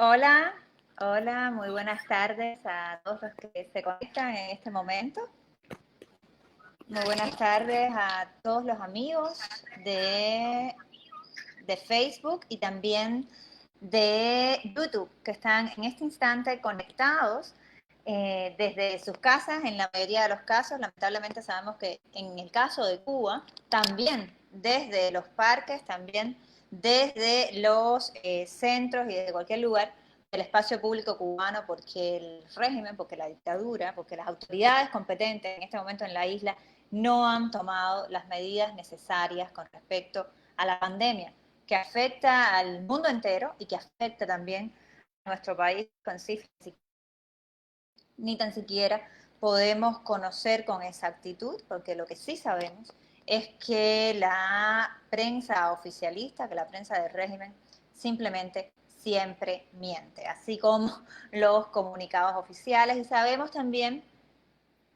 Hola, hola, muy buenas tardes a todos los que se conectan en este momento. Muy buenas tardes a todos los amigos de, de Facebook y también de YouTube que están en este instante conectados desde sus casas. En la mayoría de los casos, lamentablemente sabemos que en el caso de Cuba, también desde los parques, también desde los centros y desde cualquier lugar del espacio público cubano, porque el régimen, porque la dictadura, porque las autoridades competentes en este momento en la isla no han tomado las medidas necesarias con respecto a la pandemia, que afecta al mundo entero y que afecta también a nuestro país con cifras ni tan siquiera podemos conocer con exactitud, porque lo que sí sabemos es que la prensa oficialista, que la prensa del régimen, simplemente siempre miente, así como los comunicados oficiales. Y sabemos también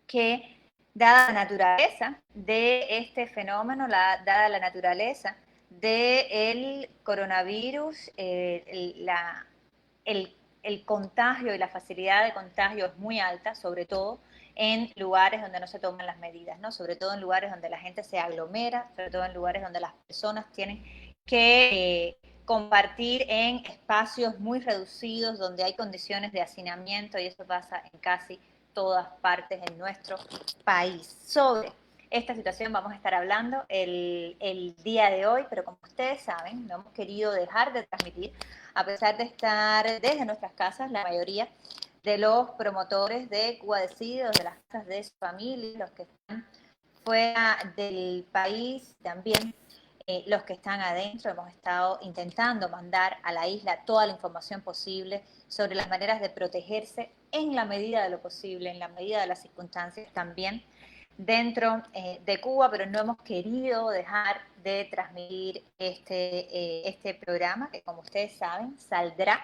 que, dada la naturaleza de este fenómeno, dada la naturaleza del coronavirus, el, el contagio y la facilidad de contagio es muy alta, sobre todo en lugares donde no se toman las medidas, ¿no? Sobre todo en lugares donde la gente se aglomera, sobre todo en lugares donde las personas tienen que compartir en espacios muy reducidos, donde hay condiciones de hacinamiento, y eso pasa en casi todas partes en nuestro país. Sobre esta situación vamos a estar hablando el día de hoy, pero como ustedes saben, no hemos querido dejar de transmitir, a pesar de estar desde nuestras casas, la mayoría de los promotores de Cuba Decide, de las casas de su familia, los que están fuera del país, también los que están adentro, hemos estado intentando mandar a la isla toda la información posible sobre las maneras de protegerse en la medida de lo posible, en la medida de las circunstancias también dentro de Cuba, pero no hemos querido dejar de transmitir este programa que, como ustedes saben, saldrá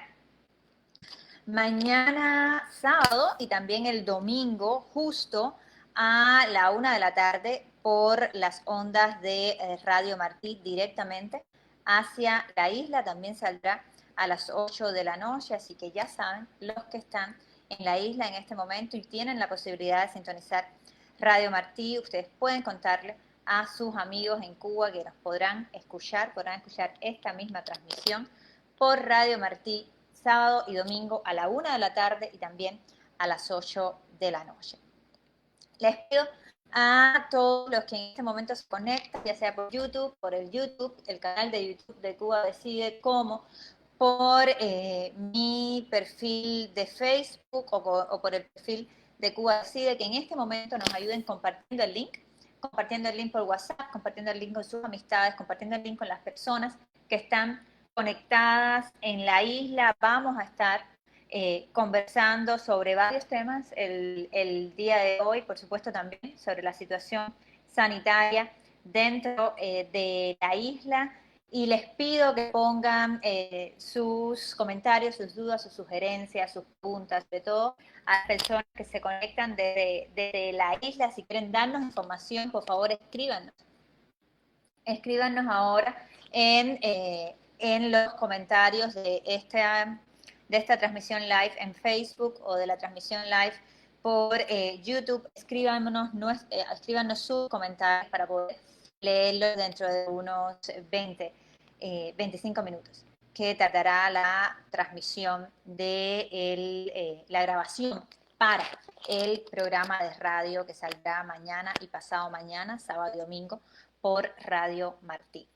mañana sábado y también el domingo justo a la 1 de la tarde por las ondas de Radio Martí directamente hacia la isla. También saldrá a las 8 de la noche, así que ya saben, los que están en la isla en este momento y tienen la posibilidad de sintonizar Radio Martí, ustedes pueden contarle a sus amigos en Cuba que nos podrán escuchar esta misma transmisión por Radio Martí sábado y domingo a la 1 de la tarde y también a las 8 de la noche. Les pido a todos los que en este momento se conectan, ya sea por YouTube, por el canal de YouTube de Cuba Decide, como por mi perfil de Facebook o por el perfil de Cuba Decide, que en este momento nos ayuden compartiendo el link por WhatsApp, compartiendo el link con sus amistades, compartiendo el link con las personas que están conectadas en la isla. Vamos a estar conversando sobre varios temas el día de hoy, por supuesto también sobre la situación sanitaria dentro de la isla, y les pido que pongan sus comentarios, sus dudas, sus sugerencias, sus preguntas, sobre todo a las personas que se conectan desde la isla. Si quieren darnos información, por favor escríbanos. Escríbanos ahora en los comentarios de esta transmisión live en Facebook o de la transmisión live por YouTube. Escríbanos sus comentarios para poder leerlos dentro de unos 25 minutos, que tardará la transmisión de la grabación para el programa de radio que saldrá mañana y pasado mañana, sábado y domingo, por Radio Martí.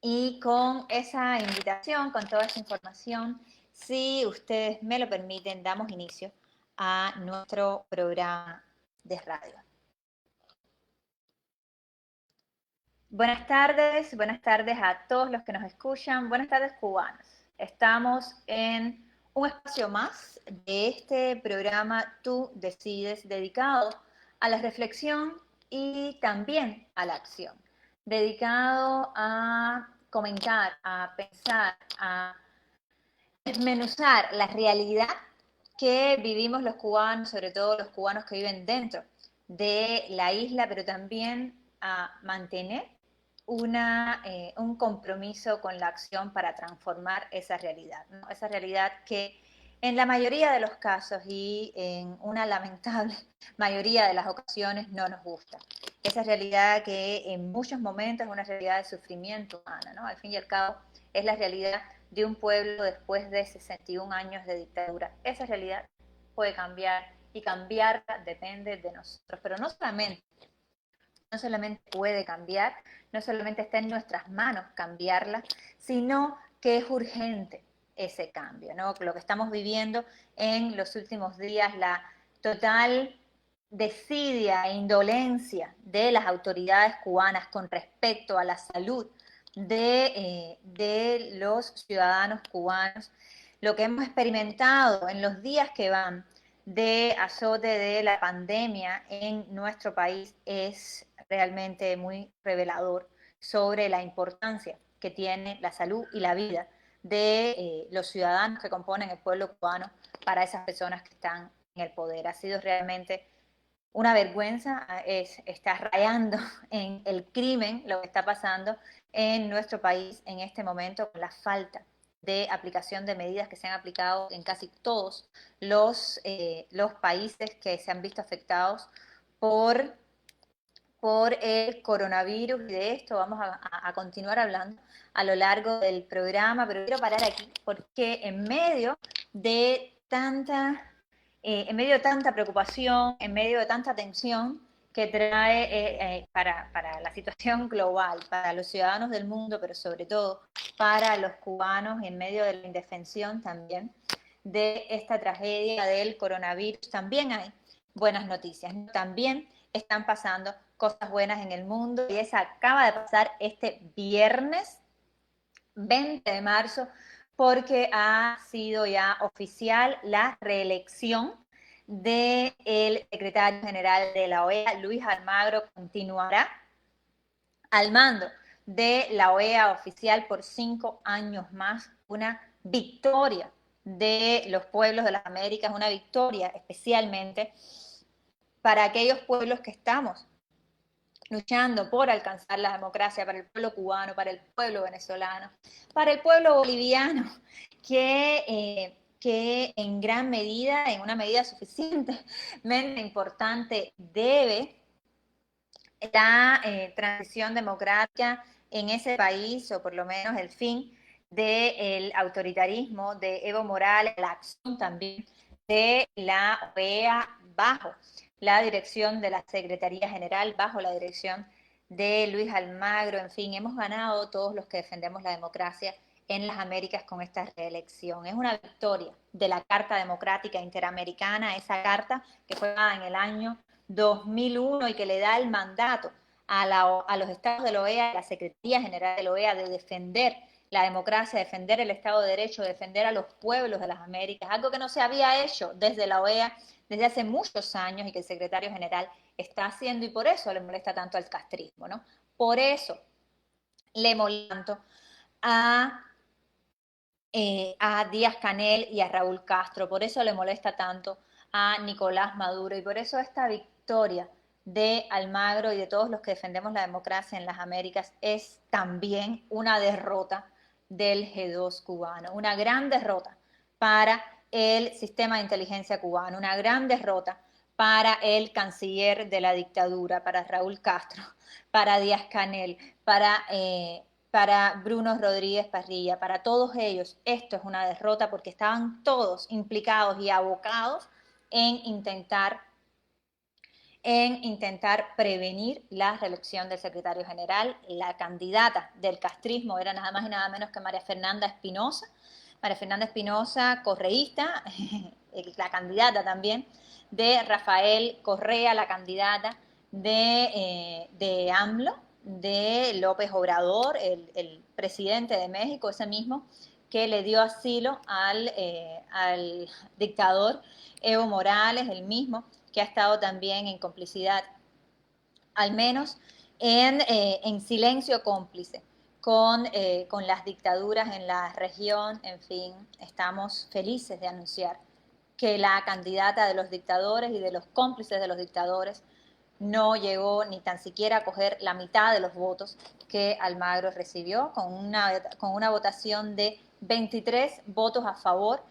Y con esa invitación, con toda esa información, si ustedes me lo permiten, damos inicio a nuestro programa de radio. Buenas tardes a todos los que nos escuchan. Buenas tardes, cubanos. Estamos en un espacio más de este programa Tú Decides, dedicado a la reflexión y también a la acción, dedicado a comentar, a pensar, a desmenuzar la realidad que vivimos los cubanos, sobre todo los cubanos que viven dentro de la isla, pero también a mantener un compromiso con la acción para transformar esa realidad, ¿no? Esa realidad que en la mayoría de los casos y en una lamentable mayoría de las ocasiones no nos gusta. Esa realidad que en muchos momentos es una realidad de sufrimiento humano, ¿no? Al fin y al cabo es la realidad de un pueblo después de 61 años de dictadura. Esa realidad puede cambiar y cambiarla depende de nosotros, pero no solamente puede cambiar, no solamente está en nuestras manos cambiarla, sino que es urgente ese cambio, ¿no? Lo que estamos viviendo en los últimos días, la total desidia e indolencia de las autoridades cubanas con respecto a la salud de los ciudadanos cubanos, lo que hemos experimentado en los días que van de azote de la pandemia en nuestro país es realmente muy revelador sobre la importancia que tiene la salud y la vida de los ciudadanos que componen el pueblo cubano para esas personas que están en el poder. Ha sido realmente una vergüenza, está rayando en el crimen lo que está pasando en nuestro país en este momento con la falta de aplicación de medidas que se han aplicado en casi todos los países que se han visto afectados por, por el coronavirus, y de esto vamos a continuar hablando a lo largo del programa, pero quiero parar aquí porque en medio de tanta preocupación, en medio de tanta tensión que trae para la situación global, para los ciudadanos del mundo, pero sobre todo para los cubanos, en medio de la indefensión también de esta tragedia del coronavirus, también hay buenas noticias, ¿no? También están pasando cosas buenas en el mundo, y esa acaba de pasar este viernes 20 de marzo, porque ha sido ya oficial la reelección del secretario general de la OEA, Luis Almagro, continuará al mando de la OEA oficial por 5 años más, una victoria de los pueblos de las Américas, una victoria especialmente para aquellos pueblos que estamos luchando por alcanzar la democracia, para el pueblo cubano, para el pueblo venezolano, para el pueblo boliviano, que en gran medida, en una medida suficientemente importante, debe la transición democrática en ese país, o por lo menos el fin del autoritarismo de Evo Morales, la acción también de la OEA bajo la dirección de la Secretaría General, bajo la dirección de Luis Almagro. En fin, hemos ganado todos los que defendemos la democracia en las Américas con esta reelección. Es una victoria de la Carta Democrática Interamericana, esa carta que fue dada en el año 2001 y que le da el mandato a los estados de la OEA, a la Secretaría General de la OEA, de defender la democracia, defender el Estado de Derecho, defender a los pueblos de las Américas, algo que no se había hecho desde la OEA desde hace muchos años y que el secretario general está haciendo, y por eso le molesta tanto al castrismo, ¿no? Por eso le molesta tanto a Díaz-Canel y a Raúl Castro, por eso le molesta tanto a Nicolás Maduro, y por eso esta victoria de Almagro y de todos los que defendemos la democracia en las Américas es también una derrota del G2 cubano, una gran derrota para el sistema de inteligencia cubano, una gran derrota para el canciller de la dictadura, para Raúl Castro, para Díaz-Canel, para Bruno Rodríguez Parrilla, para todos ellos. Esto es una derrota porque estaban todos implicados y abocados en intentar prevenir la reelección del secretario general. La candidata del castrismo era nada más y nada menos que María Fernanda Espinosa, correísta, la candidata también de Rafael Correa, la candidata de AMLO, de López Obrador, el presidente de México, ese mismo que le dio asilo al dictador Evo Morales, el mismo que ha estado también en complicidad, al menos en silencio cómplice con las dictaduras en la región. En fin, estamos felices de anunciar que la candidata de los dictadores y de los cómplices de los dictadores no llegó ni tan siquiera a coger la mitad de los votos que Almagro recibió, con una votación de 23 votos a favor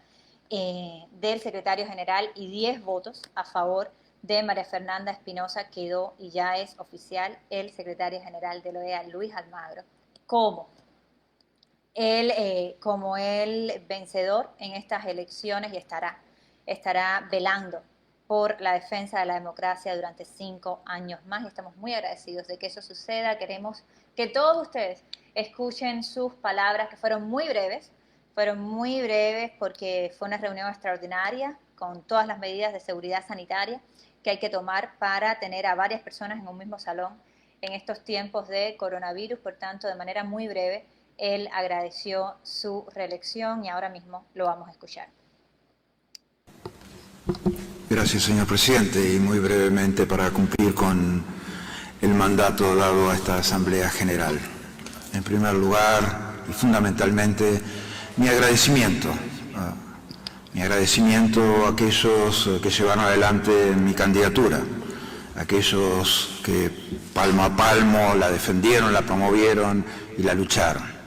del secretario general y 10 votos a favor de María Fernanda Espinosa. Quedó y ya es oficial el secretario general de la OEA, Luis Almagro, como el vencedor en estas elecciones, y estará velando por la defensa de la democracia durante 5 años más. Y estamos muy agradecidos de que eso suceda. Queremos que todos ustedes escuchen sus palabras, que fueron muy breves porque fue una reunión extraordinaria con todas las medidas de seguridad sanitaria que hay que tomar para tener a varias personas en un mismo salón en estos tiempos de coronavirus. Por tanto, de manera muy breve, él agradeció su reelección y ahora mismo lo vamos a escuchar. Gracias, señor presidente, y muy brevemente para cumplir con el mandato dado a esta Asamblea General. En primer lugar, y fundamentalmente, mi agradecimiento a aquellos que llevaron adelante mi candidatura, aquellos que palmo a palmo la defendieron, la promovieron y la lucharon.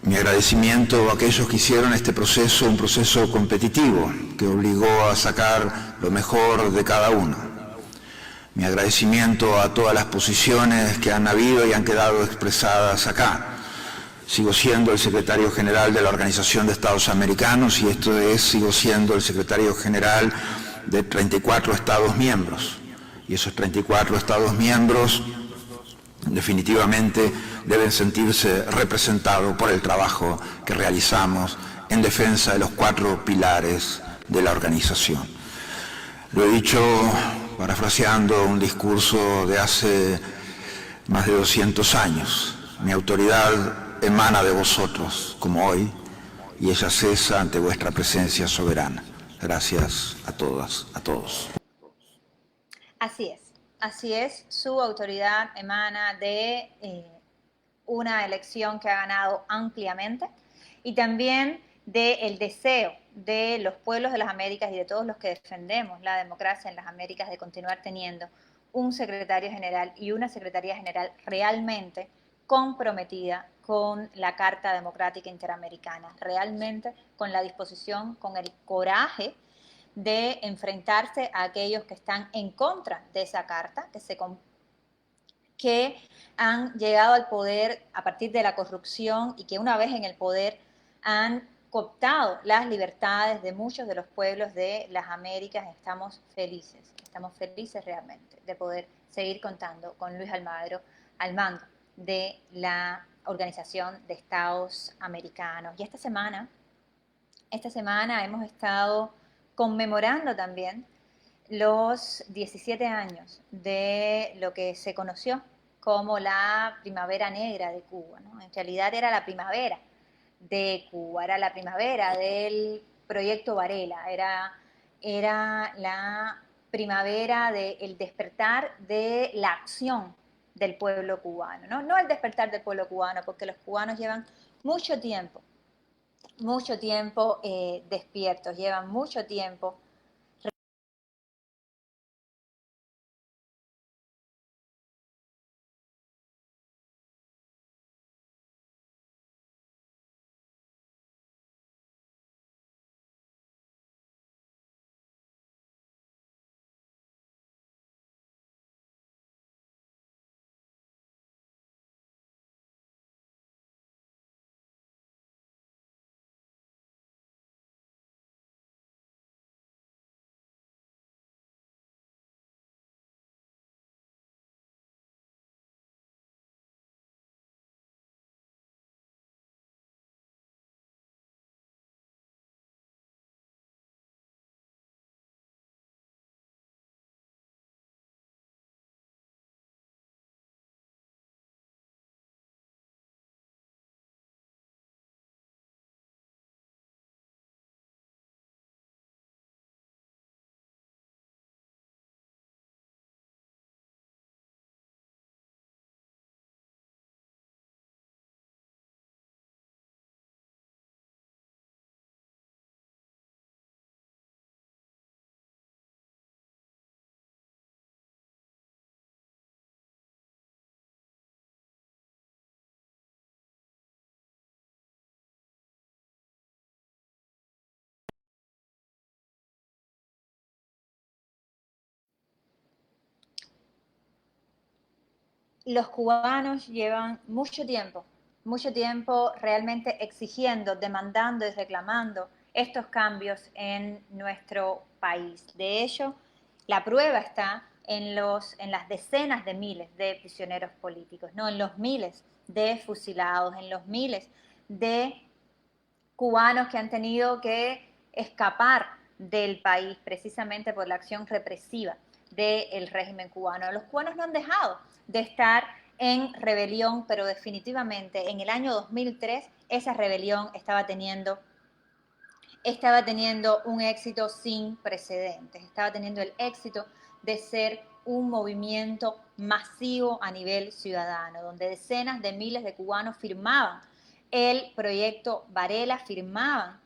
Mi agradecimiento a aquellos que hicieron este proceso un proceso competitivo, que obligó a sacar lo mejor de cada uno. Mi agradecimiento a todas las posiciones que han habido y han quedado expresadas acá. Sigo siendo el secretario general de la Organización de Estados Americanos y sigo siendo el secretario general de 34 Estados miembros. Y esos 34 Estados miembros definitivamente deben sentirse representados por el trabajo que realizamos en defensa de los 4 pilares de la organización. Lo he dicho parafraseando un discurso de hace más de 200 años. Mi autoridad emana de vosotros, como hoy, y ella cesa ante vuestra presencia soberana. Gracias a todas, a todos. Así es, su autoridad emana de una elección que ha ganado ampliamente y también del deseo de los pueblos de las Américas y de todos los que defendemos la democracia en las Américas de continuar teniendo un secretario general y una secretaría general realmente comprometida con la Carta Democrática Interamericana, realmente con la disposición, con el coraje de enfrentarse a aquellos que están en contra de esa carta, que han llegado al poder a partir de la corrupción y que una vez en el poder han cooptado las libertades de muchos de los pueblos de las Américas. Estamos felices realmente de poder seguir contando con Luis Almagro al mando de la Organización de Estados Americanos. Y esta semana hemos estado conmemorando también los 17 años de lo que se conoció como la Primavera Negra de Cuba, ¿no? En realidad era la primavera de Cuba, era la primavera del Proyecto Varela, era la primavera del despertar de la acción del pueblo cubano, ¿no? No el despertar del pueblo cubano, porque los cubanos llevan mucho tiempo despiertos, llevan mucho tiempo los cubanos llevan mucho tiempo realmente exigiendo, demandando y reclamando estos cambios en nuestro país. De hecho, la prueba está en las decenas de miles de prisioneros políticos, ¿no? En los miles de fusilados, en los miles de cubanos que han tenido que escapar del país precisamente por la acción represiva del régimen cubano. Los cubanos no han dejado de estar en rebelión, pero definitivamente en el año 2003 esa rebelión estaba teniendo un éxito sin precedentes, estaba teniendo el éxito de ser un movimiento masivo a nivel ciudadano, donde decenas de miles de cubanos firmaban el proyecto Varela, firmaban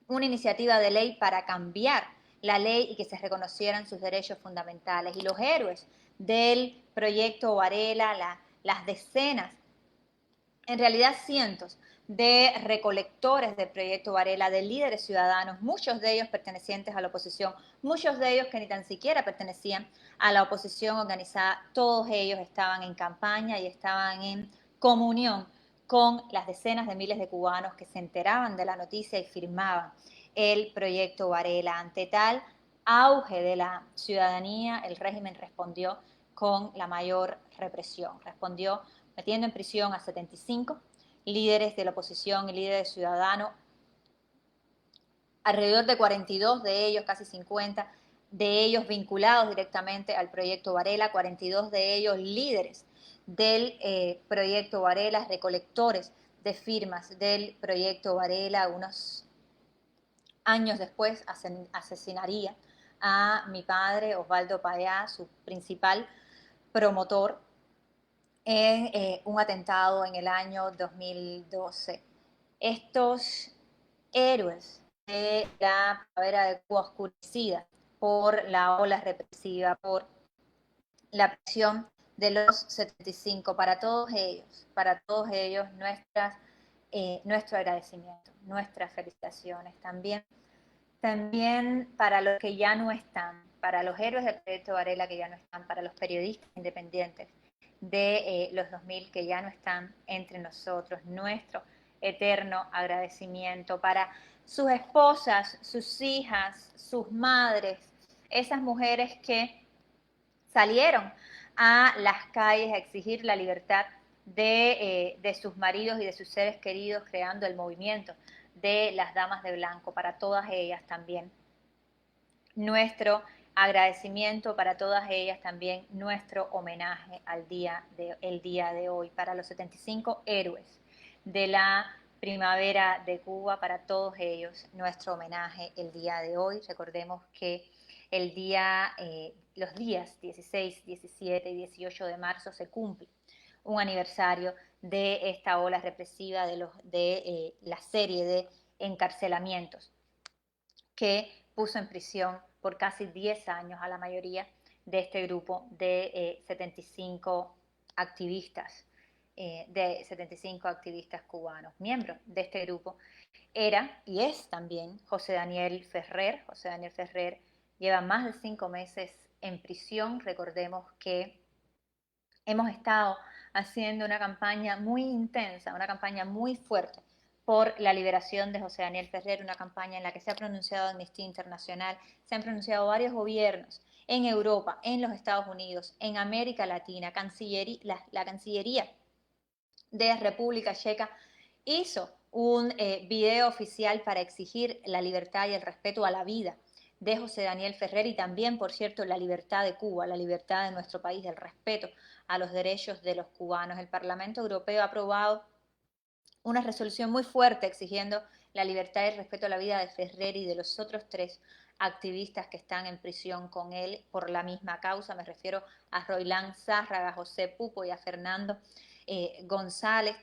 una iniciativa de ley para cambiar la ley y que se reconocieran sus derechos fundamentales. Y los héroes del proyecto Varela, las decenas, en realidad cientos de recolectores del proyecto Varela, de líderes ciudadanos, muchos de ellos pertenecientes a la oposición, muchos de ellos que ni tan siquiera pertenecían a la oposición organizada, todos ellos estaban en campaña y estaban en comunión con las decenas de miles de cubanos que se enteraban de la noticia y firmaban el proyecto Varela. Ante tal auge de la ciudadanía, el régimen respondió con la mayor represión, respondió metiendo en prisión a 75 líderes de la oposición y líderes ciudadanos, alrededor de 42 de ellos, casi 50 de ellos vinculados directamente al proyecto Varela, 42 de ellos líderes del proyecto Varela, recolectores de firmas del proyecto Varela. Unos años después asesinaría a mi padre, Osvaldo Payá, su principal promotor, en un atentado en el año 2012. Estos héroes de la primavera de Cuba oscurecida por la ola represiva, por la presión de los 75, para todos ellos nuestro agradecimiento, nuestras felicitaciones. También para los que ya no están, para los héroes del proyecto Varela que ya no están, para los periodistas independientes de los 2000 que ya no están entre nosotros, nuestro eterno agradecimiento para sus esposas, sus hijas, sus madres, esas mujeres que salieron a las calles a exigir la libertad de sus maridos y de sus seres queridos, creando el movimiento de las Damas de Blanco. Para todas ellas también nuestro agradecimiento, para todas ellas también nuestro homenaje el día de hoy, para los 75 héroes de la primavera de Cuba, para todos ellos nuestro homenaje el día de hoy. Recordemos que los días 16, 17 y 18 de marzo se cumple un aniversario de esta ola represiva, de la serie de encarcelamientos que puso en prisión por casi 10 años a la mayoría de este grupo de 75 activistas, cubanos. Miembro de este grupo era y es también José Daniel Ferrer. José Daniel Ferrer lleva más de 5 meses en prisión. Recordemos que hemos estado haciendo una campaña muy intensa, una campaña muy fuerte por la liberación de José Daniel Ferrer, una campaña en la que se ha pronunciado Amnistía Internacional, se han pronunciado varios gobiernos en Europa, en los Estados Unidos, en América Latina. La Cancillería de República Checa hizo un video oficial para exigir la libertad y el respeto a la vida de José Daniel Ferrer y también, por cierto, la libertad de Cuba, la libertad de nuestro país, el respeto a los derechos de los cubanos. El Parlamento Europeo ha aprobado una resolución muy fuerte exigiendo la libertad y el respeto a la vida de Ferrer y de los otros 3 activistas que están en prisión con él por la misma causa. Me refiero a Roilán Zárraga, a José Pupo y a Fernando González.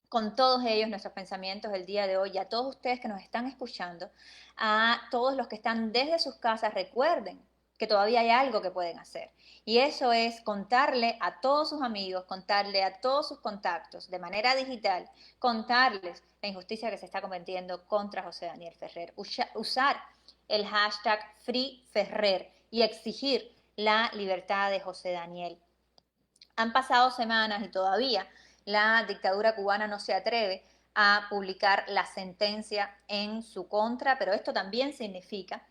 Con todos ellos nuestros pensamientos el día de hoy, y a todos ustedes que nos están escuchando, a todos los que están desde sus casas, recuerden que todavía hay algo que pueden hacer. Y eso es contarle a todos sus amigos, contarle a todos sus contactos de manera digital, contarles la injusticia que se está cometiendo contra José Daniel Ferrer. Usar el hashtag FreeFerrer y exigir la libertad de José Daniel Han pasado semanas y todavía la dictadura cubana no se atreve a publicar la sentencia en su contra, pero esto también significa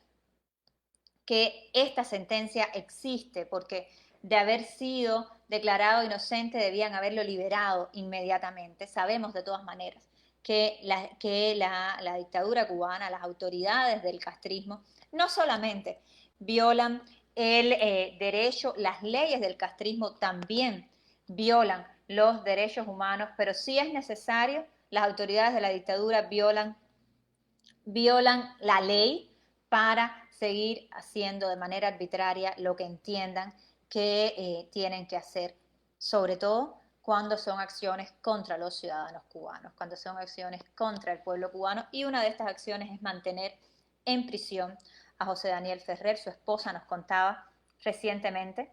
que esta sentencia existe, porque de haber sido declarado inocente debían haberlo liberado inmediatamente. Sabemos de todas maneras que la dictadura cubana, las autoridades del castrismo, no solamente violan el derecho, las leyes del castrismo también violan los derechos humanos, pero si es necesario, las autoridades de la dictadura violan la ley para seguir haciendo de manera arbitraria lo que entiendan que tienen que hacer, sobre todo cuando son acciones contra los ciudadanos cubanos, cuando son acciones contra el pueblo cubano, y una de estas acciones es mantener en prisión a José Daniel Ferrer. Su esposa nos contaba recientemente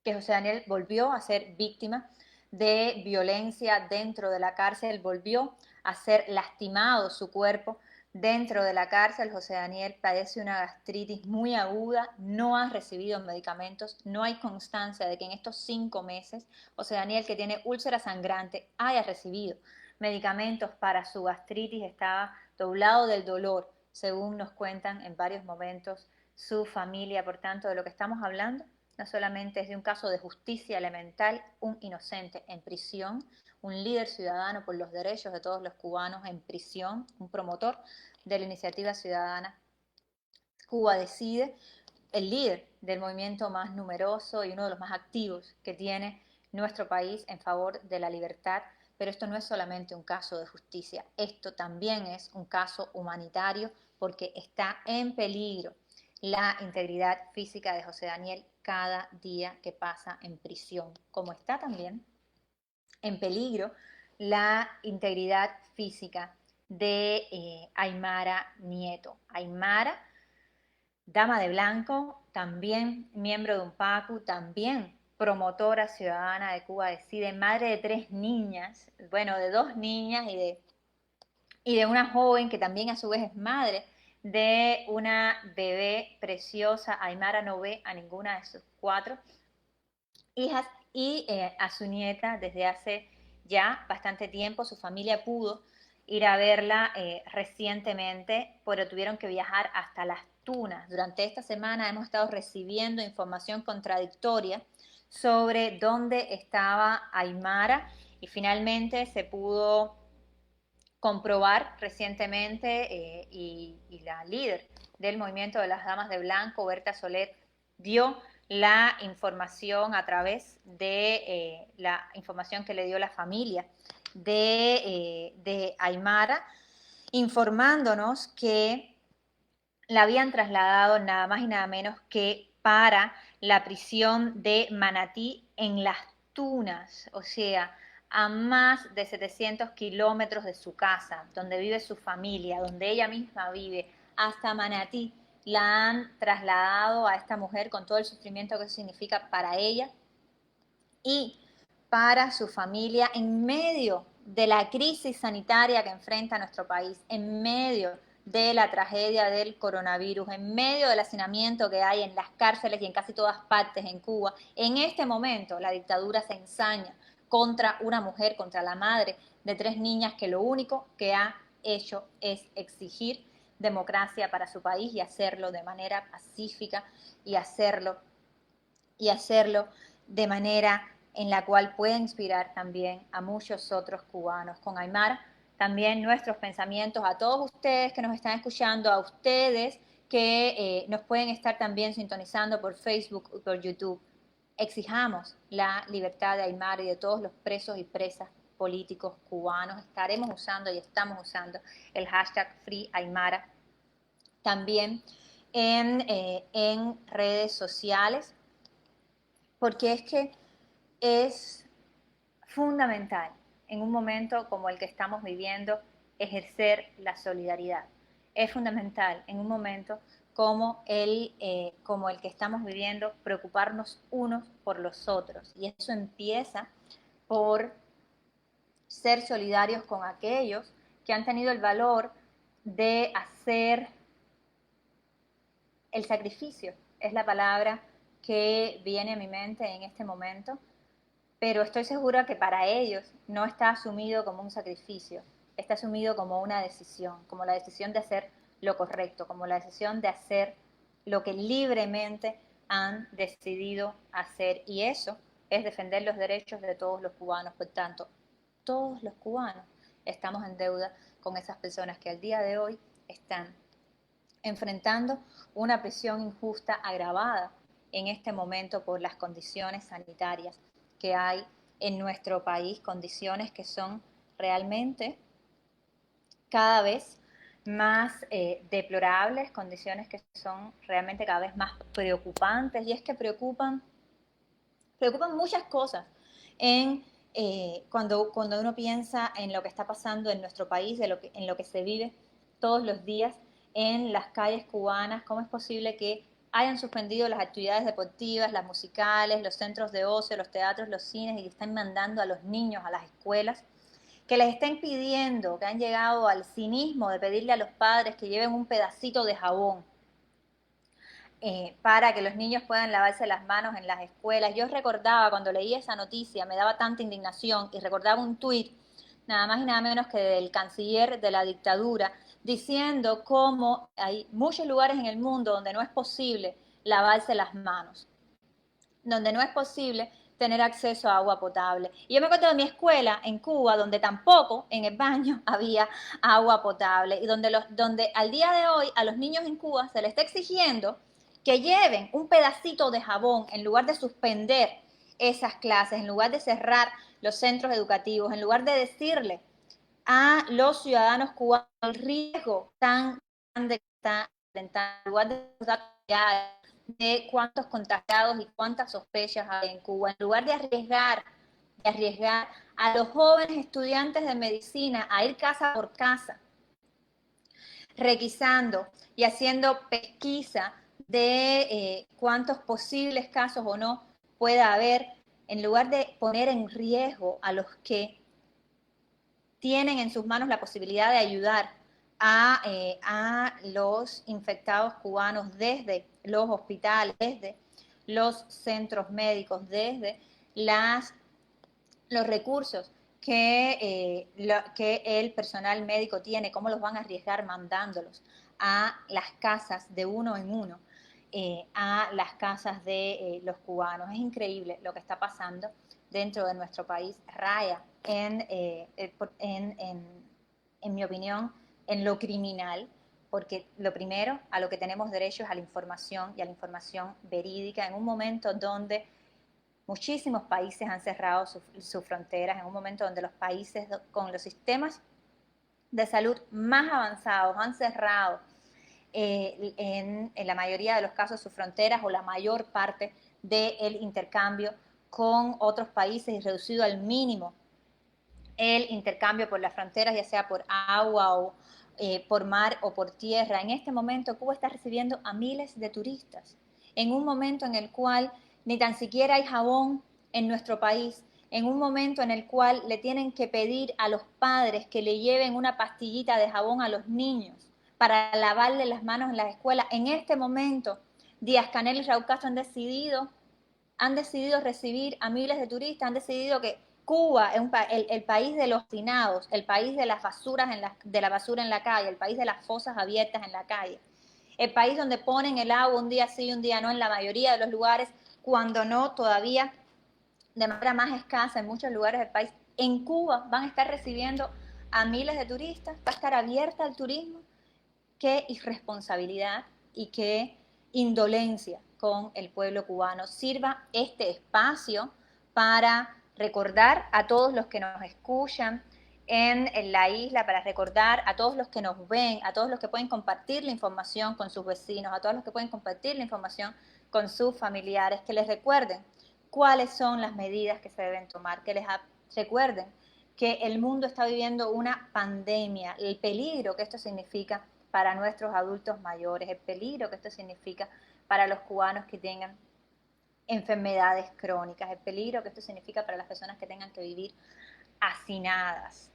que José Daniel volvió a ser víctima de violencia dentro de la cárcel, volvió a ser lastimado su cuerpo dentro de la cárcel. José Daniel padece una gastritis muy aguda, no ha recibido medicamentos, no hay constancia de que en estos 5 meses José Daniel, que tiene úlcera sangrante, haya recibido medicamentos para su gastritis. Estaba doblado del dolor, según nos cuentan en varios momentos su familia. Por tanto, de lo que estamos hablando no solamente es de un caso de justicia elemental, un inocente en prisión, un líder ciudadano por los derechos de todos los cubanos en prisión, un promotor de la iniciativa ciudadana Cuba Decide, el líder del movimiento más numeroso y uno de los más activos que tiene nuestro país en favor de la libertad. Pero esto no es solamente un caso de justicia, esto también es un caso humanitario, porque está en peligro la integridad física de José Daniel cada día que pasa en prisión, como está también en peligro la integridad física de Aymara Nieto. Aymara, dama de blanco, también miembro de UNPACU, también promotora ciudadana de Cuba Decide, madre de 3 niñas, bueno, de 2 niñas y de una joven que también a su vez es madre de una bebé preciosa. Aymara no ve a ninguna de sus 4 hijas y a su nieta desde hace ya bastante tiempo. Su familia pudo ir a verla recientemente, pero tuvieron que viajar hasta Las Tunas. Durante esta semana hemos estado recibiendo información contradictoria sobre dónde estaba Aymara, y finalmente se pudo comprobar recientemente y la líder del movimiento de las Damas de Blanco, Berta Soler, dio la información a través de la información que le dio la familia de Aymara, informándonos que la habían trasladado nada más y nada menos que para la prisión de Manatí en Las Tunas, o sea, a más de 700 kilómetros de su casa, donde vive su familia, donde ella misma vive, hasta Manatí. La han trasladado a esta mujer con todo el sufrimiento que eso significa para ella y para su familia, en medio de la crisis sanitaria que enfrenta nuestro país, en medio de la tragedia del coronavirus, en medio del hacinamiento que hay en las cárceles y en casi todas partes en Cuba. En este momento la dictadura se ensaña contra una mujer, contra la madre de 3 niñas, que lo único que ha hecho es exigir democracia para su país y hacerlo de manera pacífica y hacerlo de manera en la cual pueda inspirar también a muchos otros cubanos. Con Aymara, también nuestros pensamientos a todos ustedes que nos están escuchando, a ustedes que nos pueden estar también sintonizando por Facebook y por YouTube. Exijamos la libertad de Aymara y de todos los presos y presas políticos cubanos. Estaremos usando y estamos usando el hashtag FreeAymara también en redes sociales, porque es que es fundamental en un momento como el que estamos viviendo ejercer la solidaridad. Es fundamental en un momento como el que estamos viviendo preocuparnos unos por los otros. Y eso empieza por ser solidarios con aquellos que han tenido el valor de hacer el sacrificio. Es la palabra que viene a mi mente en este momento, pero estoy segura que para ellos no está asumido como un sacrificio, está asumido como una decisión, como la decisión de hacer lo correcto, como la decisión de hacer lo que libremente han decidido hacer. Y eso es defender los derechos de todos los cubanos. Por tanto, todos los cubanos estamos en deuda con esas personas que al día de hoy están enfrentando una prisión injusta agravada en este momento por las condiciones sanitarias que hay en nuestro país, condiciones que son realmente cada vez más deplorables, condiciones que son realmente cada vez más preocupantes, y es que preocupan muchas cosas cuando uno piensa en lo que está pasando en nuestro país, en lo que se vive todos los días en las calles cubanas. ¿Cómo es posible que hayan suspendido las actividades deportivas, las musicales, los centros de ocio, los teatros, los cines, y que están mandando a los niños a las escuelas? Que les estén pidiendo, que han llegado al cinismo de pedirle a los padres que lleven un pedacito de jabón para que los niños puedan lavarse las manos en las escuelas. Yo recordaba, cuando leí esa noticia, me daba tanta indignación, y recordaba un tuit, nada más y nada menos que del canciller de la dictadura, diciendo cómo hay muchos lugares en el mundo donde no es posible lavarse las manos, donde no es posible tener acceso a agua potable. Y yo me acuerdo de mi escuela en Cuba, donde tampoco en el baño había agua potable, y donde al día de hoy a los niños en Cuba se les está exigiendo que lleven un pedacito de jabón en lugar de suspender esas clases, en lugar de cerrar los centros educativos, en lugar de decirle a los ciudadanos cubanos el riesgo tan grande que está enfrentando, en lugar de los datos de cuántos contagiados y cuántas sospechas hay en Cuba, en lugar de arriesgar a los jóvenes estudiantes de medicina a ir casa por casa, requisando y haciendo pesquisa de cuántos posibles casos o no pueda haber, en lugar de poner en riesgo a los que tienen en sus manos la posibilidad de ayudar a los infectados cubanos desde los hospitales, desde los centros médicos, desde los recursos que el personal médico tiene. ¿Cómo los van a arriesgar mandándolos a las casas de uno en uno, a las casas de los cubanos? Es increíble lo que está pasando dentro de nuestro país. Raya en mi opinión, en lo criminal, porque lo primero a lo que tenemos derecho es a la información, y a la información verídica, en un momento donde muchísimos países han cerrado sus fronteras, en un momento donde los países con los sistemas de salud más avanzados han cerrado en la mayoría de los casos sus fronteras, o la mayor parte del intercambio con otros países, y reducido al mínimo el intercambio por las fronteras, ya sea por agua o por mar o por tierra. En este momento Cuba está recibiendo a miles de turistas, en un momento en el cual ni tan siquiera hay jabón en nuestro país, en un momento en el cual le tienen que pedir a los padres que le lleven una pastillita de jabón a los niños para lavarle las manos en las escuelas. En este momento, Díaz-Canel y Raúl Castro han decidido recibir a miles de turistas, han decidido que Cuba es el país de los hacinados, el país de las basuras de la basura en la calle, el país de las fosas abiertas en la calle, el país donde ponen el agua un día sí y un día no en la mayoría de los lugares, cuando no todavía de manera más escasa en muchos lugares del país. En Cuba van a estar recibiendo a miles de turistas, va a estar abierta al turismo. Qué irresponsabilidad y qué indolencia con el pueblo cubano. Sirva este espacio para recordar a todos los que nos escuchan en la isla, para recordar a todos los que nos ven, a todos los que pueden compartir la información con sus vecinos, a todos los que pueden compartir la información con sus familiares, que les recuerden cuáles son las medidas que se deben tomar, que les recuerden que el mundo está viviendo una pandemia, el peligro que esto significa para nuestros adultos mayores, el peligro que esto significa para los cubanos que tengan enfermedades crónicas, el peligro que esto significa para las personas que tengan que vivir hacinadas.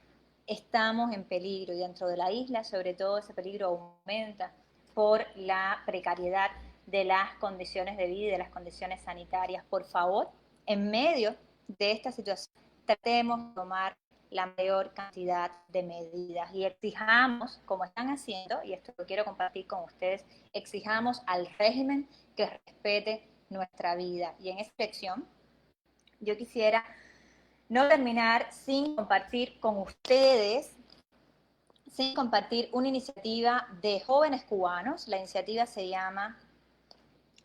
Estamos en peligro, y dentro de la isla, sobre todo, ese peligro aumenta por la precariedad de las condiciones de vida y de las condiciones sanitarias. Por favor, en medio de esta situación, tratemos de tomar la mayor cantidad de medidas y exijamos, como están haciendo, y esto lo quiero compartir con ustedes, exijamos al régimen que respete nuestra vida. Y en esta sección yo quisiera no terminar sin compartir con ustedes, sin compartir una iniciativa de jóvenes cubanos. La iniciativa se llama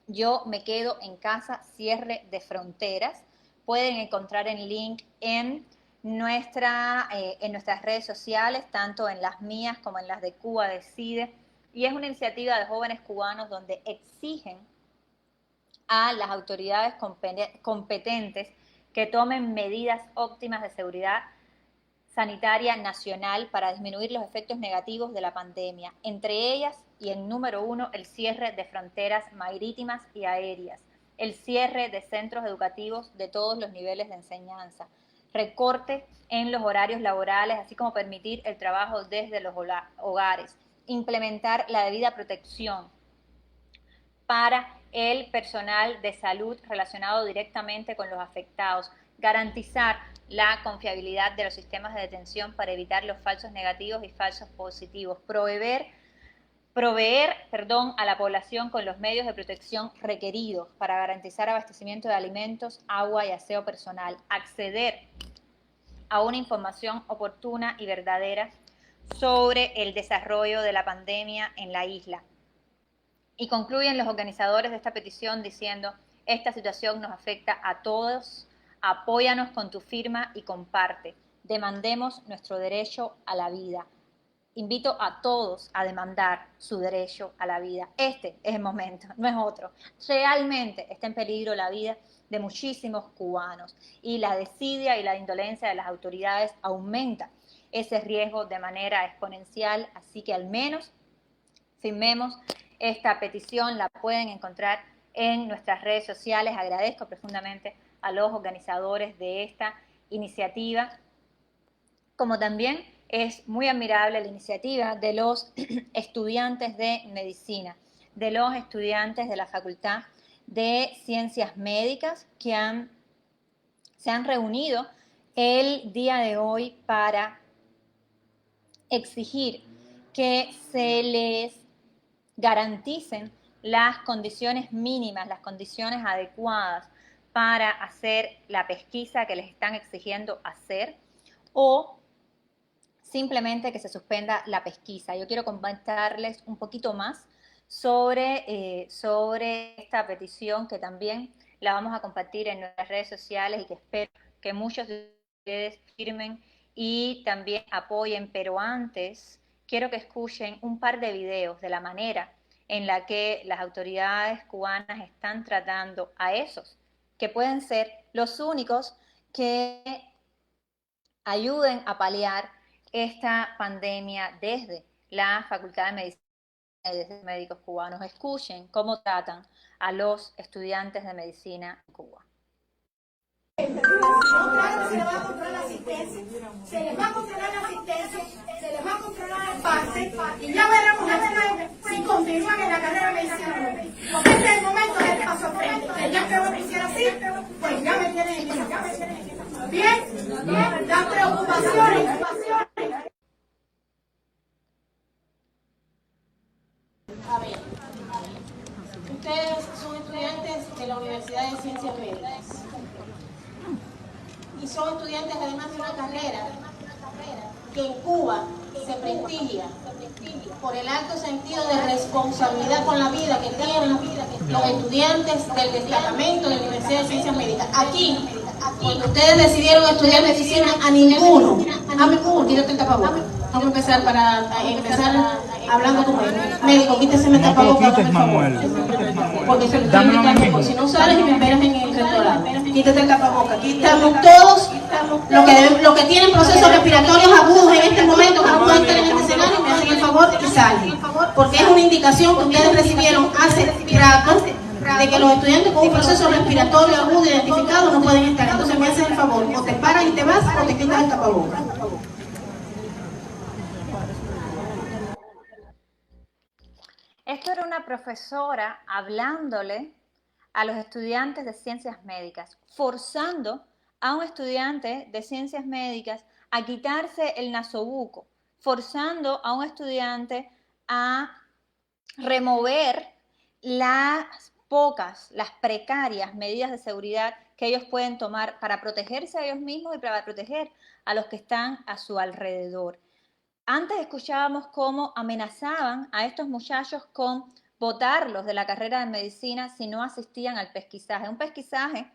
Yo me quedo en casa, cierre de fronteras. Pueden encontrar el link en nuestras redes sociales, tanto en las mías como en las de Cuba Decide. Y es una iniciativa de jóvenes cubanos donde exigen a las autoridades competentes que tomen medidas óptimas de seguridad sanitaria nacional para disminuir los efectos negativos de la pandemia, entre ellas y en número 1 el cierre de fronteras marítimas y aéreas, el cierre de centros educativos de todos los niveles de enseñanza, recorte en los horarios laborales, así como permitir el trabajo desde los hogares, implementar la debida protección para el personal de salud relacionado directamente con los afectados, garantizar la confiabilidad de los sistemas de detención para evitar los falsos negativos y falsos positivos, proveer a la población con los medios de protección requeridos para garantizar abastecimiento de alimentos, agua y aseo personal, acceder a una información oportuna y verdadera sobre el desarrollo de la pandemia en la isla. Y concluyen los organizadores de esta petición diciendo: esta situación nos afecta a todos, apóyanos con tu firma y comparte. Demandemos nuestro derecho a la vida. Invito a todos a demandar su derecho a la vida. Este es el momento, no es otro. Realmente está en peligro la vida de muchísimos cubanos y la desidia y la indolencia de las autoridades aumenta ese riesgo de manera exponencial, así que al menos firmemos esta petición. La pueden encontrar en nuestras redes sociales. Agradezco profundamente a los organizadores de esta iniciativa, como también es muy admirable la iniciativa de los estudiantes de medicina, de los estudiantes de la Facultad de Ciencias Médicas que se han reunido el día de hoy para exigir que se les garanticen las condiciones mínimas, las condiciones adecuadas para hacer la pesquisa que les están exigiendo hacer, o simplemente que se suspenda la pesquisa. Yo quiero comentarles un poquito más sobre esta petición, que también la vamos a compartir en nuestras redes sociales y que espero que muchos de ustedes firmen y también apoyen. Pero antes quiero que escuchen un par de videos de la manera en la que las autoridades cubanas están tratando a esos que pueden ser los únicos que ayuden a paliar esta pandemia desde la Facultad de Medicina y desde médicos cubanos. Escuchen cómo tratan a los estudiantes de medicina en Cuba. Claro, se les va a controlar la asistencia, se les va a controlar la asistencia, se les va a controlar el pase, y ya veremos después si continúan en la carrera de medicina. Porque este es el momento del paso al frente. El día que voy a iniciar así, pues ya me tienen en esa. Bien, las preocupaciones. A ver, ustedes son estudiantes de la Universidad de Ciencias Médicas y son estudiantes además de una carrera que en Cuba se prestigia por el alto sentido de responsabilidad con la vida que tienen los estudiantes del destacamento de la Universidad de Ciencias Médicas. Aquí, cuando ustedes decidieron estudiar medicina, a ninguno, quítate el tapabocas. Vamos a empezar hablando como él. Médico, quítese el tapabocas, por favor. Porque se lo estoy indicando, porque si no sales y me esperas en el rectorado. Quítate el tapabocas. Aquí estamos todos, los que tienen procesos respiratorios agudos en este momento, que no pueden estar en este escenario, me hacen el favor y salen. Porque es una indicación que ustedes recibieron hace rato de que los estudiantes con un proceso respiratorio agudo identificado no pueden estar. Entonces me hacen el favor, o te paras y te vas, o te quitas el tapabocas. Esto era una profesora hablándole a los estudiantes de ciencias médicas, forzando a un estudiante de ciencias médicas a quitarse el nasobuco, forzando a un estudiante a remover las las precarias medidas de seguridad que ellos pueden tomar para protegerse a ellos mismos y para proteger a los que están a su alrededor. Antes escuchábamos cómo amenazaban a estos muchachos con botarlos de la carrera de medicina si no asistían al pesquisaje. Un pesquisaje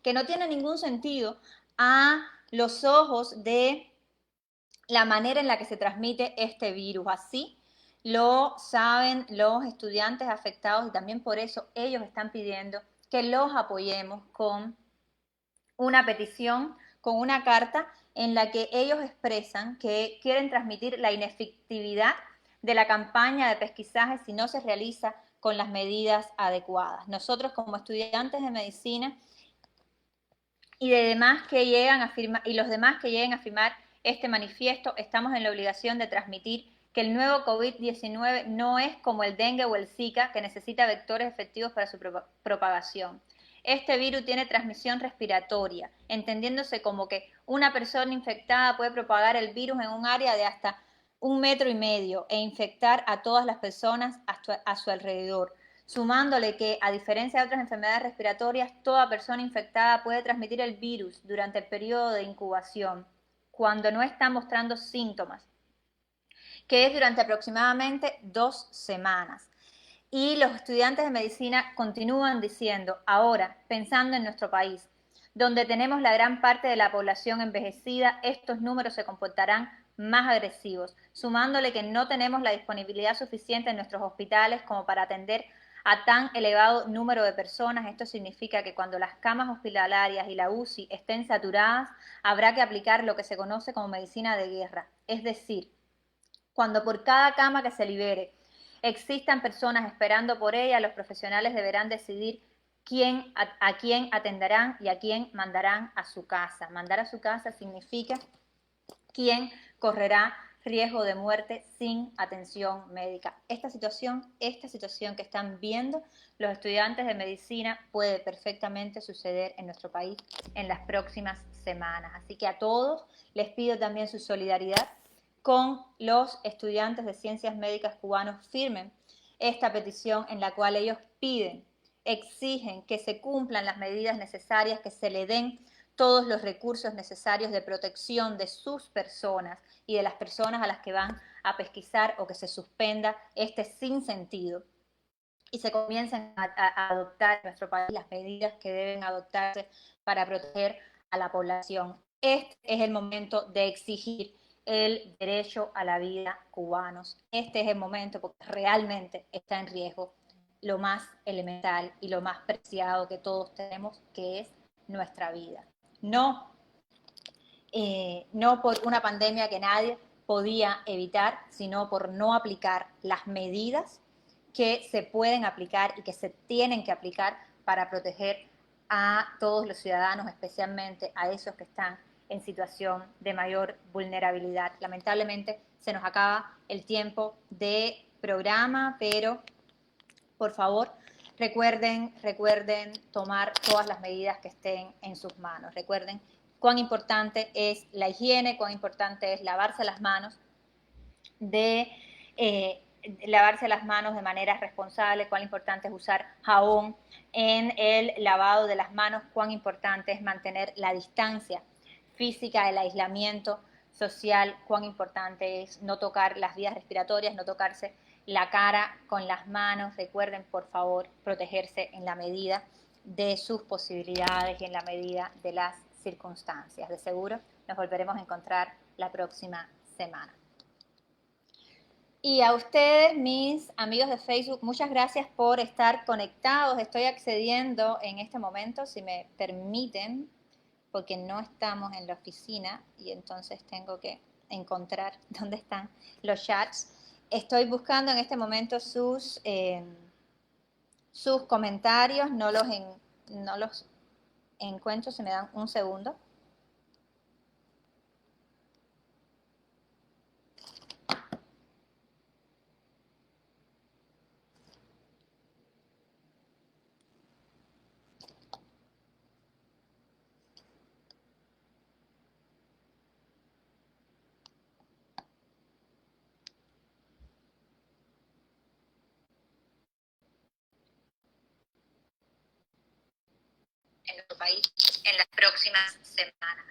que no tiene ningún sentido a los ojos de la manera en la que se transmite este virus. Así lo saben los estudiantes afectados y también por eso ellos están pidiendo que los apoyemos con una petición, con una carta en la que ellos expresan que quieren transmitir la inefectividad de la campaña de pesquisaje si no se realiza con las medidas adecuadas. Nosotros como estudiantes de medicina y los demás que lleguen a firmar este manifiesto, estamos en la obligación de transmitir que el nuevo COVID-19 no es como el dengue o el Zika, que necesita vectores efectivos para su propagación. Este virus tiene transmisión respiratoria, entendiéndose como que una persona infectada puede propagar el virus en un área de hasta 1,5 metros e infectar a todas las personas a su alrededor, sumándole que, a diferencia de otras enfermedades respiratorias, toda persona infectada puede transmitir el virus durante el periodo de incubación, cuando no está mostrando síntomas, que es durante aproximadamente 2 semanas. Y los estudiantes de medicina continúan diciendo, ahora, pensando en nuestro país, donde tenemos la gran parte de la población envejecida, estos números se comportarán más agresivos, sumándole que no tenemos la disponibilidad suficiente en nuestros hospitales como para atender a tan elevado número de personas. Esto significa que cuando las camas hospitalarias y la UCI estén saturadas, habrá que aplicar lo que se conoce como medicina de guerra, es decir, cuando por cada cama que se libere existan personas esperando por ella, los profesionales deberán decidir a quién atenderán y a quién mandarán a su casa. Mandar a su casa significa quién correrá riesgo de muerte sin atención médica. Esta situación que están viendo los estudiantes de medicina puede perfectamente suceder en nuestro país en las próximas semanas. Así que a todos les pido también su solidaridad con los estudiantes de ciencias médicas cubanos. Firmen esta petición en la cual ellos exigen que se cumplan las medidas necesarias, que se le den todos los recursos necesarios de protección de sus personas y de las personas a las que van a pesquisar, o que se suspenda este sinsentido y se comiencen a adoptar en nuestro país las medidas que deben adoptarse para proteger a la población. Este es el momento de exigir el derecho a la vida cubanos. Este es el momento porque realmente está en riesgo lo más elemental y lo más preciado que todos tenemos, que es nuestra vida. No por una pandemia que nadie podía evitar, sino por no aplicar las medidas que se pueden aplicar y que se tienen que aplicar para proteger a todos los ciudadanos, especialmente a esos que están en situación de mayor vulnerabilidad. Lamentablemente se nos acaba el tiempo de programa, pero por favor recuerden tomar todas las medidas que estén en sus manos. Recuerden cuán importante es la higiene, cuán importante es lavarse las manos de manera responsable, cuán importante es usar jabón en el lavado de las manos, cuán importante es mantener la distancia física, el aislamiento social, cuán importante es no tocar las vías respiratorias, no tocarse la cara con las manos. Recuerden, por favor, protegerse en la medida de sus posibilidades y en la medida de las circunstancias. De seguro nos volveremos a encontrar la próxima semana. Y a ustedes, mis amigos de Facebook, muchas gracias por estar conectados. Estoy accediendo en este momento, si me permiten, porque no estamos en la oficina y entonces tengo que encontrar dónde están los chats. Estoy buscando en este momento sus comentarios, no los encuentro, si me dan un segundo. país en las próximas semanas.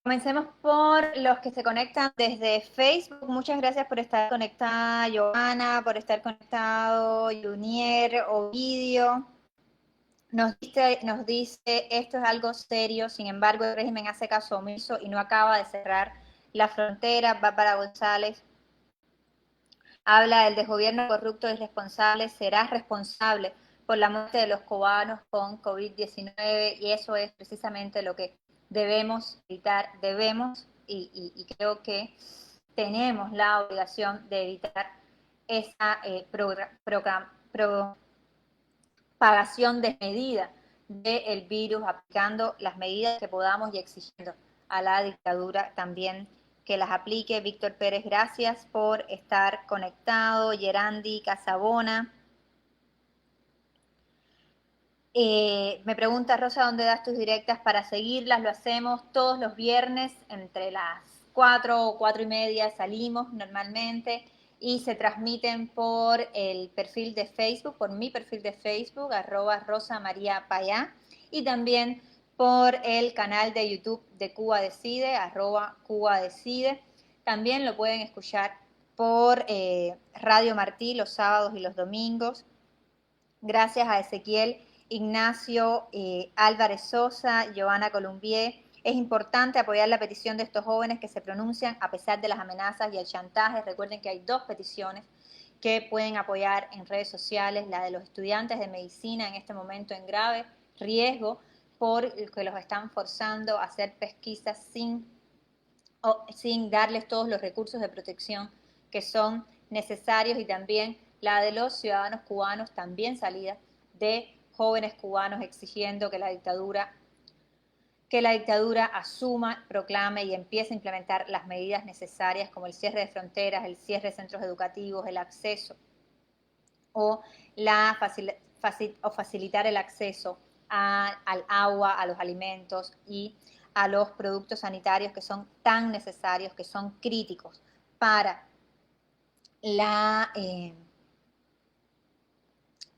Comencemos por los que se conectan desde Facebook. Muchas gracias por estar conectada, Johanna, por estar conectado, Junier, Ovidio. Nos dice, esto es algo serio, sin embargo el régimen hace caso omiso y no acaba de cerrar la frontera. Bárbara González habla del desgobierno corrupto y irresponsable, será responsable por la muerte de los cubanos con COVID-19 y eso es precisamente lo que debemos evitar, y creo que tenemos la obligación de evitar esa propagación desmedida del virus, aplicando las medidas que podamos y exigiendo a la dictadura también que las aplique. Víctor Pérez, gracias por estar conectado. Gerandi Casabona. Me pregunta Rosa, ¿dónde das tus directas para seguirlas? Lo hacemos todos los viernes entre las 4 o 4:30 salimos normalmente y se transmiten por el perfil de Facebook, por mi perfil de Facebook, @RosaMariaPayá, y también por el canal de YouTube de Cuba Decide, @Cuba Decide. También lo pueden escuchar por Radio Martí los sábados y los domingos. Gracias a Ezequiel Ignacio Álvarez Sosa, Joana Columbier. Es importante apoyar la petición de estos jóvenes que se pronuncian a pesar de las amenazas y el chantaje. Recuerden que hay 2 peticiones que pueden apoyar en redes sociales, la de los estudiantes de medicina en este momento en grave riesgo porque los están forzando a hacer pesquisas sin darles todos los recursos de protección que son necesarios, y también la de los ciudadanos cubanos, también salida de jóvenes cubanos exigiendo que la dictadura asuma, proclame y empiece a implementar las medidas necesarias como el cierre de fronteras, el cierre de centros educativos, el acceso o facilitar el acceso al agua, a los alimentos y a los productos sanitarios que son tan necesarios, que son críticos para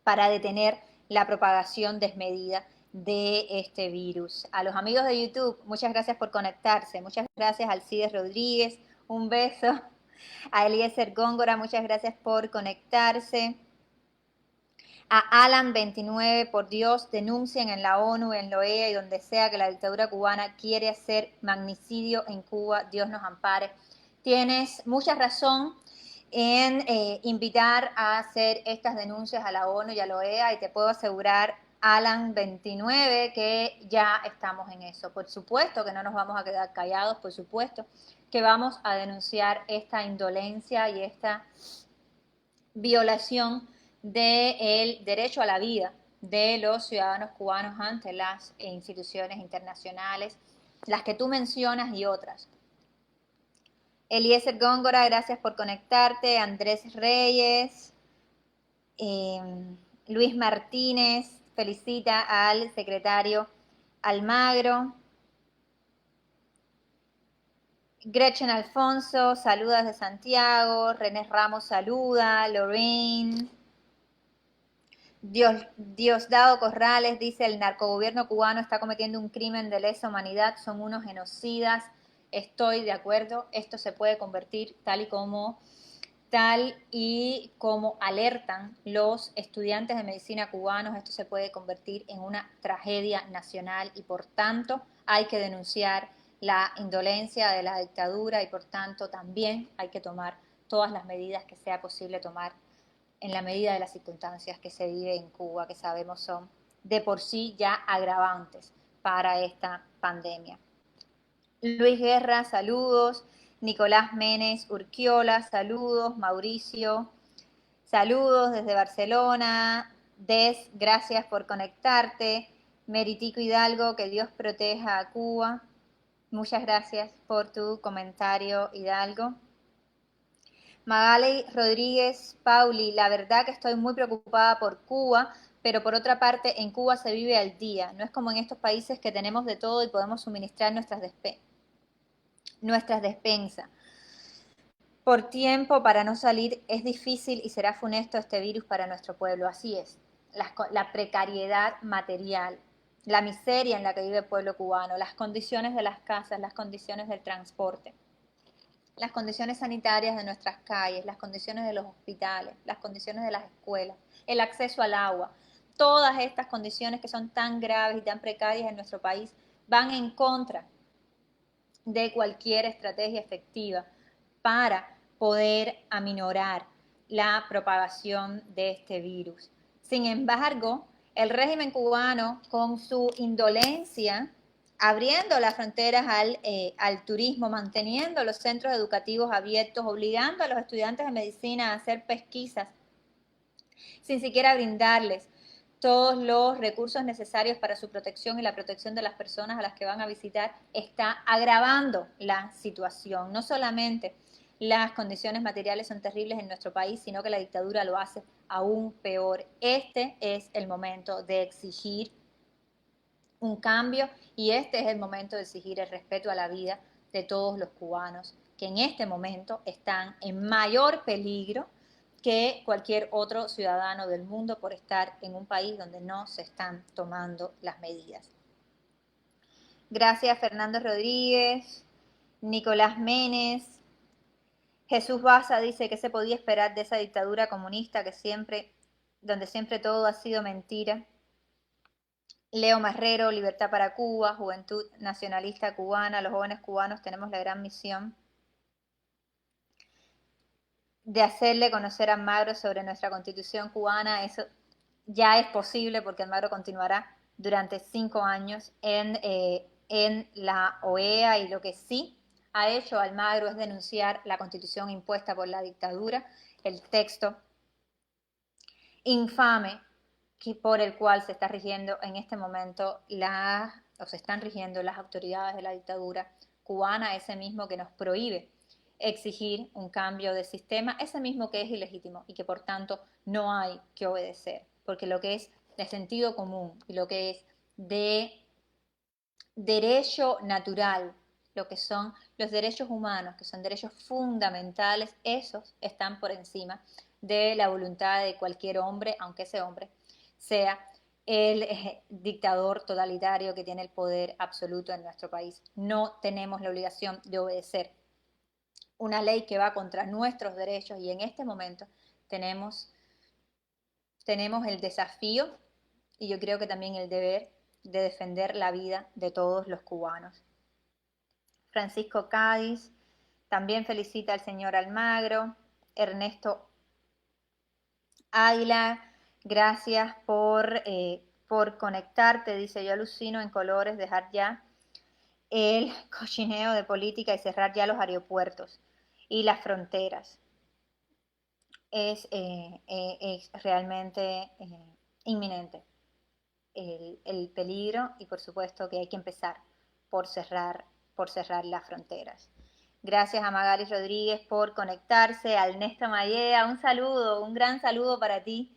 detener la propagación desmedida de este virus. A los amigos de YouTube, muchas gracias por conectarse. Muchas gracias a Alcides Rodríguez, un beso. A Eliezer Góngora, muchas gracias por conectarse. A Alan 29, por Dios, denuncien en la ONU, en la OEA y donde sea que la dictadura cubana quiere hacer magnicidio en Cuba. Dios nos ampare. Tienes mucha razón en invitar a hacer estas denuncias a la ONU y a la OEA, y te puedo asegurar, Alan 29, que ya estamos en eso. Por supuesto que no nos vamos a quedar callados, por supuesto que vamos a denunciar esta indolencia y esta violación del derecho a la vida de los ciudadanos cubanos ante las instituciones internacionales, las que tú mencionas y otras. Eliezer Góngora, gracias por conectarte. Andrés Reyes, Luis Martínez, felicita al secretario Almagro. Gretchen Alfonso, saludas de Santiago. René Ramos saluda. Lorraine. Diosdado Corrales dice, el narcogobierno cubano está cometiendo un crimen de lesa humanidad, son unos genocidas. Estoy de acuerdo, esto se puede convertir tal y como alertan los estudiantes de medicina cubanos, esto se puede convertir en una tragedia nacional y por tanto hay que denunciar la indolencia de la dictadura y por tanto también hay que tomar todas las medidas que sea posible tomar en la medida de las circunstancias que se vive en Cuba, que sabemos son de por sí ya agravantes para esta pandemia. Luis Guerra, saludos. Nicolás Menes Urquiola, saludos. Mauricio, saludos desde Barcelona. Des, gracias por conectarte. Meritico Hidalgo, que Dios proteja a Cuba. Muchas gracias por tu comentario, Hidalgo. Magali Rodríguez Pauli, la verdad que estoy muy preocupada por Cuba, pero por otra parte en Cuba se vive al día. No es como en estos países que tenemos de todo y podemos suministrar nuestras despensas. Por tiempo, para no salir, es difícil y será funesto este virus para nuestro pueblo. Así es. la precariedad material, la miseria en la que vive el pueblo cubano, las condiciones de las casas, las condiciones del transporte, las condiciones sanitarias de nuestras calles, las condiciones de los hospitales, las condiciones de las escuelas, el acceso al agua. Todas estas condiciones que son tan graves y tan precarias en nuestro país van en contra de cualquier estrategia efectiva para poder aminorar la propagación de este virus. Sin embargo, el régimen cubano, con su indolencia, abriendo las fronteras al turismo, manteniendo los centros educativos abiertos, obligando a los estudiantes de medicina a hacer pesquisas, sin siquiera brindarles todos los recursos necesarios para su protección y la protección de las personas a las que van a visitar, está agravando la situación. No solamente las condiciones materiales son terribles en nuestro país, sino que la dictadura lo hace aún peor. Este es el momento de exigir un cambio y este es el momento de exigir el respeto a la vida de todos los cubanos que en este momento están en mayor peligro que cualquier otro ciudadano del mundo por estar en un país donde no se están tomando las medidas. Gracias Fernando Rodríguez, Nicolás Menes, Jesús Baza dice que se podía esperar de esa dictadura comunista donde siempre todo ha sido mentira. Leo Marrero, Libertad para Cuba, Juventud Nacionalista Cubana, los jóvenes cubanos tenemos la gran misión de hacerle conocer a Almagro sobre nuestra Constitución cubana. Eso ya es posible porque Almagro continuará durante 5 años en la OEA y lo que sí ha hecho Almagro es denunciar la Constitución impuesta por la dictadura, el texto infame por el cual se está rigiendo en este momento se están rigiendo las autoridades de la dictadura cubana, ese mismo que nos prohíbe exigir un cambio de sistema, ese mismo que es ilegítimo y que por tanto no hay que obedecer, porque lo que es de sentido común y lo que es de derecho natural, lo que son los derechos humanos, que son derechos fundamentales, esos están por encima de la voluntad de cualquier hombre, aunque ese hombre sea el dictador totalitario que tiene el poder absoluto en nuestro país. No tenemos la obligación de obedecer una ley que va contra nuestros derechos y en este momento tenemos el desafío y yo creo que también el deber de defender la vida de todos los cubanos. Francisco Cádiz también felicita al señor Almagro. Ernesto Águila, gracias por conectarte, dice, yo alucino en colores, dejar ya el cochineo de política y cerrar ya los aeropuertos y las fronteras. Es realmente inminente el peligro y por supuesto que hay que empezar por cerrar las fronteras. Gracias a Magali Rodríguez por conectarse, a Ernesto Mayea, un saludo, un gran saludo para ti.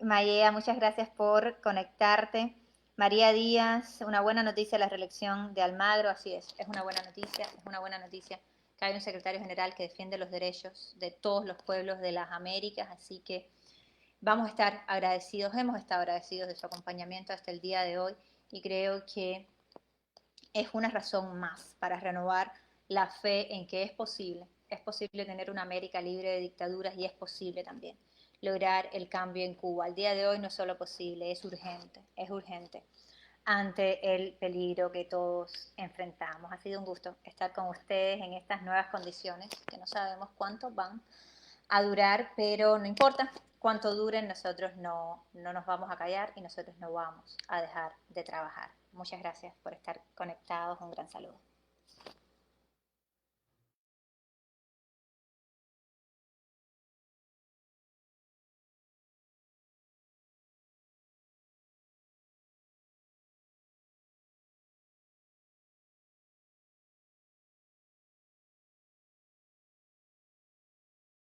Mayea, muchas gracias por conectarte. María Díaz, una buena noticia la reelección de Almagro, así es una buena noticia, que hay un secretario general que defiende los derechos de todos los pueblos de las Américas, así que vamos a estar agradecidos, hemos estado agradecidos de su acompañamiento hasta el día de hoy y creo que es una razón más para renovar la fe en que es posible tener una América libre de dictaduras y es posible también lograr el cambio en Cuba. Al día de hoy no es solo posible, es urgente ante el peligro que todos enfrentamos. Ha sido un gusto estar con ustedes en estas nuevas condiciones que no sabemos cuánto van a durar, pero no importa cuánto duren, nosotros no nos vamos a callar y nosotros no vamos a dejar de trabajar. Muchas gracias por estar conectados, un gran saludo.